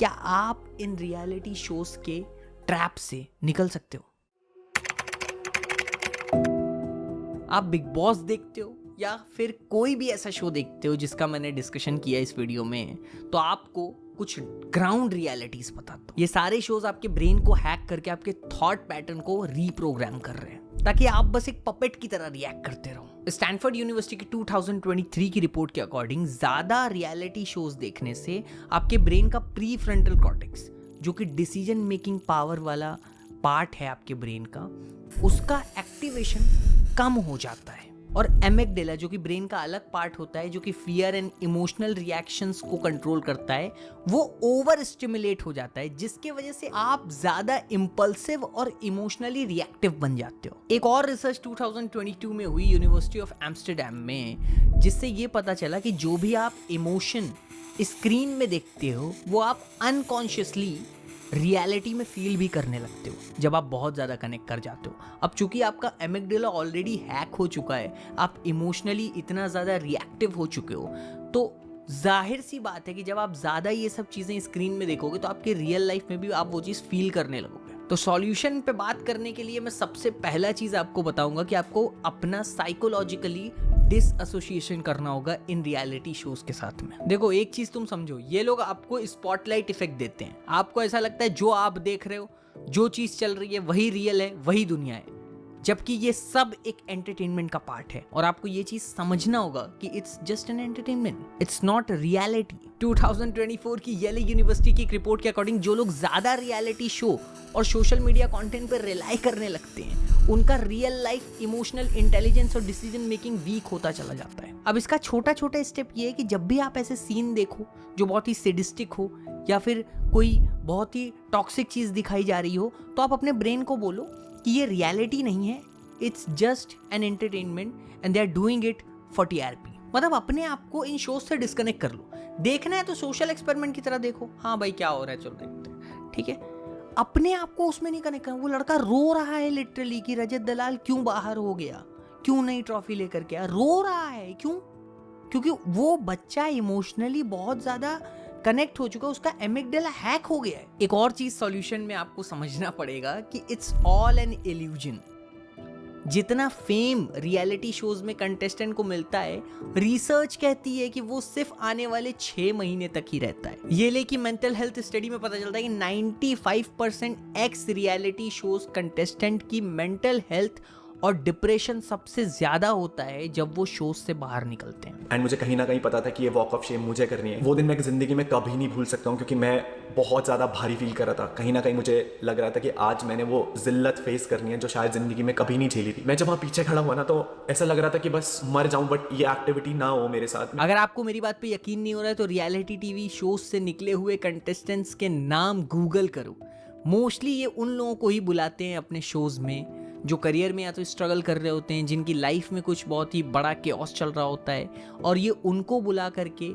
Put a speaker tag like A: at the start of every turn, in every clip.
A: क्या आप in reality shows के ट्रैप से निकल सकते हो? आप बिग बॉस देखते हो या फिर कोई भी ऐसा शो देखते हो जिसका मैंने डिस्कशन किया इस वीडियो में, तो आपको कुछ ग्राउंड रियलिटीज बताता हूं। ये सारे शोज आपके ब्रेन को हैक करके आपके थॉट पैटर्न को रीप्रोग्राम कर रहे हैं ताकि आप बस एक पपेट की तरह रिएक्ट करते रहो। स्टैनफोर्ड यूनिवर्सिटी की 2023 की रिपोर्ट के अकॉर्डिंग ज्यादा रियलिटी शोज देखने से आपके ब्रेन का प्री फ्रंटल कॉर्टेक्स, जो कि डिसीजन मेकिंग पावर वाला पार्ट है आपके ब्रेन का, उसका एक्टिवेशन कम हो जाता है। और एमिगडाला, जो कि ब्रेन का अलग पार्ट होता है जो कि फियर एंड इमोशनल रिएक्शंस को कंट्रोल करता है, वो ओवर स्टिमुलेट हो जाता है, जिसके वजह से आप ज्यादा इंपल्सिव और इमोशनली रिएक्टिव बन जाते हो। एक और रिसर्च 2022 में हुई यूनिवर्सिटी ऑफ एम्स्टरडैम में, जिससे ये पता चला कि जो भी आप इमोशन स्क्रीन में देखते हो वो आप अनकॉन्शियसली रियलिटी में फील भी करने लगते हो जब आप बहुत ज़्यादा कनेक्ट कर जाते हो। अब चूंकि आपका एमिगडाला ऑलरेडी हैक हो चुका है, आप इमोशनली इतना ज़्यादा रिएक्टिव हो चुके हो, तो जाहिर सी बात है कि जब आप ज़्यादा ये सब चीज़ें स्क्रीन में देखोगे तो आपके रियल लाइफ में भी आप वो चीज़ फील करने लगोगे। तो सॉल्यूशन पे बात करने के लिए मैं सबसे पहला चीज़ आपको बताऊंगा कि आपको अपना साइकोलॉजिकली डिसएसोसिएशन करना होगा इन रियलिटी शोज के साथ में। देखो, एक चीज तुम समझो, ये लोग आपको स्पॉटलाइट इफेक्ट देते हैं। आपको ऐसा लगता है जो आप देख रहे हो, जो चीज चल रही है वही रियल है, वही दुनिया है, जबकि ये सब एक एंटरटेनमेंट का पार्ट है। और आपको ये चीज समझना होगा कि it's just an entertainment, it's not reality. 2024 की येले यूनिवर्सिटी की एक रिपोर्ट के अकॉर्डिंग जो लोग ज्यादा रियलिटी शो और सोशल मीडिया कंटेंट पर रिलाई करने लगते हैं, उनका रियल लाइफ इमोशनल इंटेलिजेंस और डिसीजन मेकिंग वीक होता चला जाता है। अब इसका छोटा छोटा स्टेप ये है कि जब भी आप ऐसे सीन देखो जो बहुत ही सैडिस्टिक हो या फिर कोई बहुत ही टॉक्सिक चीज दिखाई जा रही हो, तो आप अपने ब्रेन को बोलो कि ये रियलिटी नहीं है, it's just an entertainment and they are doing it for TRP. मतलब अपने आप को इन शोज से डिस्कनेक्ट कर लो। देखना है तो सोशल एक्सपेरिमेंट की तरह देखो, हाँ भाई क्या हो रहा है चलो देखते हैं, ठीक है। अपने आप को उसमें नहीं कनेक्ट करना। वो लड़का रो रहा है लिटरली कि रजत दलाल क्यों बाहर हो गया, क्यों नहीं ट्रॉफी लेकर के आया, रो रहा है क्यों? क्योंकि वो बच्चा इमोशनली बहुत ज्यादा कनेक्ट हो चुका है, उसका एमिगडाला हैक हो गया है। एक और चीज सॉल्यूशन में आपको समझना पड़ेगा कि इट्स ऑल एन इल्यूजन। जितना फेम रियलिटी शोज में कंटेस्टेंट को मिलता है, रिसर्च कहती है कि वो सिर्फ आने वाले 6 महीने तक ही रहता है। ये लेकिन मेंटल हेल्थ स्टडी में पता चलता है कि 95% एक्स रियलिटी शोज कंटेस्टेंट की मेंटल हेल्थ और डिप्रेशन सबसे ज्यादा होता है जब वो शोज से बाहर निकलते हैं।
B: एंड मुझे कहीं ना कहीं पता था कि ये वॉक ऑफ शेम मुझे करनी है। वो दिन मैं जिंदगी में कभी नहीं भूल सकता हूँ, क्योंकि मैं बहुत ज़्यादा भारी फील कर रहा था। कहीं ना कहीं मुझे लग रहा था कि आज मैंने वो जिल्लत फेस करनी है जो शायद जिंदगी में कभी नहीं झेली थी। मैं जब वहाँ पीछे खड़ा हुआ ना, तो ऐसा लग रहा था कि बस मर जाऊँ, बट ये एक्टिविटी ना हो मेरे साथ में।
A: अगर आपको मेरी बात पे यकीन नहीं हो रहा है तो रियलिटी टीवी शोज से निकले हुए कंटेस्टेंट्स के नाम गूगल करो। मोस्टली ये उन लोगों को ही बुलाते हैं अपने शोज में जो करियर में या तो स्ट्रगल कर रहे होते हैं, जिनकी लाइफ में कुछ बहुत ही बड़ा केओस चल रहा होता है, और ये उनको बुला करके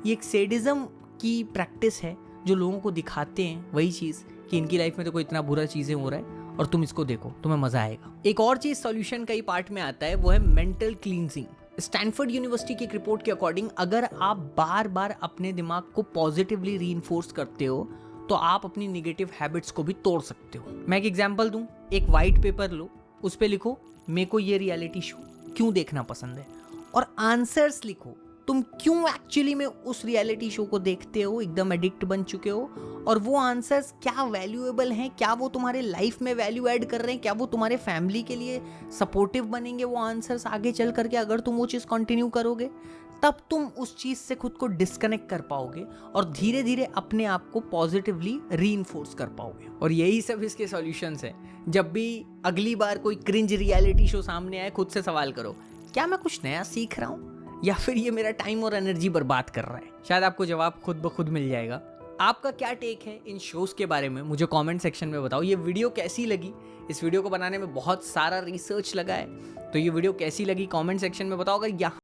A: ये एक सैडिज्म की प्रैक्टिस है जो लोगों को दिखाते हैं वही चीज़ कि इनकी लाइफ में तो कोई इतना बुरा चीज़ें हो रहा है और तुम इसको देखो, तुम्हें मज़ा आएगा। एक और चीज़ सॉल्यूशन का ही पार्ट में आता है, वो है मेंटल क्लींजिंग। स्टैनफोर्ड यूनिवर्सिटी की एक रिपोर्ट के अकॉर्डिंग अगर आप बार बार अपने दिमाग को पॉजिटिवली रीइंफोर्स करते हो तो आप अपनी निगेटिव हैबिट्स को भी तोड़ सकते हो। मैं एक एग्जांपल दूं, एक वाइट पेपर लो, उस पे लिखो मेरे को ये रियलिटी शो क्यों देखना पसंद है, और आंसर्स लिखो तुम क्यों एक्चुअली में उस रियलिटी शो को देखते हो, एकदम एडिक्ट बन चुके हो, और वो आंसर्स क्या वैल्यूएबल हैं, क्या वो तुम्हारे लाइफ में वैल्यू ऐड कर रहे हैं, क्या वो तुम्हारे फैमिली के लिए सपोर्टिव बनेंगे वो आंसर्स आगे चल करके। अगर तुम वो चीज़ कंटिन्यू करोगे तब तुम उस चीज़ से खुद को डिस्कनेक्ट कर पाओगे और धीरे धीरे अपने आप को पॉजिटिवली रीइंफोर्स कर पाओगे। और यही सब इसके सॉल्यूशंस हैं। जब भी अगली बार कोई क्रिंज रियलिटी शो सामने आए, खुद से सवाल करो, क्या मैं कुछ नया सीख रहा हूँ या फिर ये मेरा टाइम और एनर्जी बर्बाद कर रहा है? शायद आपको जवाब खुद ब खुद मिल जाएगा। आपका क्या टेक है इन शोज़ के बारे में, मुझे कमेंट सेक्शन में बताओ। ये वीडियो कैसी लगी? इस वीडियो को बनाने में बहुत सारा रिसर्च लगा है, तो ये वीडियो कैसी लगी कमेंट सेक्शन में बताओ। अगर यहाँ